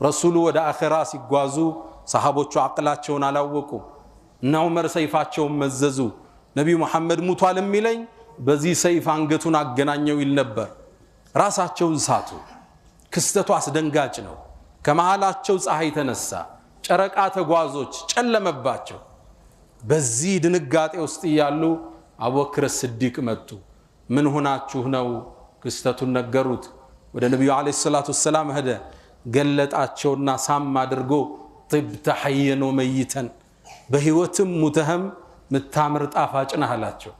ረሱሉ ወደ አኺራ ሲጓዙ ሰሃቦቹ አቅላቸውን አላወቁ እና ዑመር ሰይፋቸውን መዘዙ ነብዩ መሐመድ ሙቷል የሚለኝ በዚህ ሰይፍ አንገቱን አገናኘው ይል ነበር ራሳቸውን ሳቱ ክስተቱ አስደንጋጭ ነው ከመሃላቸው ፀሐይ ተነሳ ጨረቃ ተጓዞች ጨለመባቸው በዚህ ድንጋጤ ውስጥ ያሉ አቡበክር ሲዲቅ መጡ ምን ሆናችሁ ነው ክስተቱን ነገሩት ወደ ነብዩ አለይሂ ሰላቱ ሰላም ሄደ ገለጣቸውና ሳም አድርጎ طبت حيا وميتا በህይወትም ሙተህም ምታምር ጣፋጭ ነህ አላቸው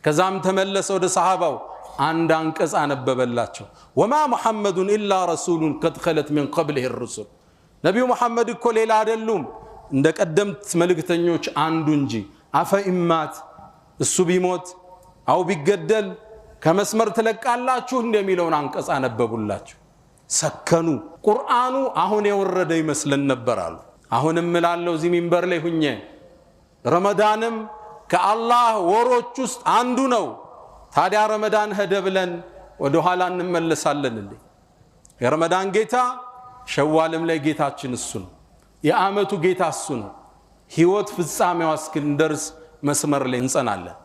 ከዛም ተመለሰ ወደ ሰሃባው አንድ አንቀጽ አነበበላቸው وما محمد الا رسول قد خلت من قبله الرسل ነብዩ መሐመድ እኮ ሌላ አይደሉም እንደ ቀደምት መልእክተኞች አንዱ እንጂ አፈ ኢማት እሱ ቢሞት አው ቢገደል ከመስመር ተለቃላችሁ እንደሚለውን አንቀጽ አነበቡላችሁ ሰከኑ ቁርአኑ አሁን የወረደ ይመስለን ነበር አሉ አሁንም ምላለው እዚ ሚንበር ላይ ሁኜ ረመዳንም ከአላህ ወሮች ውስጥ አንዱ ነው ታዲያ ረመዳን ሄደ ብለን ወደ ኋላ እንመለሳለን እንዴ የረመዳን ጌታ ሸዋልም ላይ ጌታችን እሱ ነው የአመቱ ጌታ እሱ ነው ህይወት ፍጻሜው እስክንደርስ መስመር ላይ እንጸናለን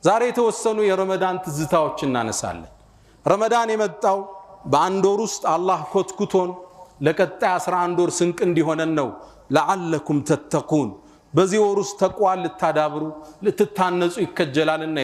ዛሬ የተወሰኑ የረመዳን ትዝታዎች እናነሳለን ረመዳን የመጣው በአንድ ወር ውስጥ አላህ ኮትኩቶን ለቀጣይ 11 ወር ስንቅ እንዲሆነን ነው ለዓለኩም ተተቁን በዚህ ወር ውስጥ ተቋል ልታዳብሩ ልትታነጹ ይከጀላልና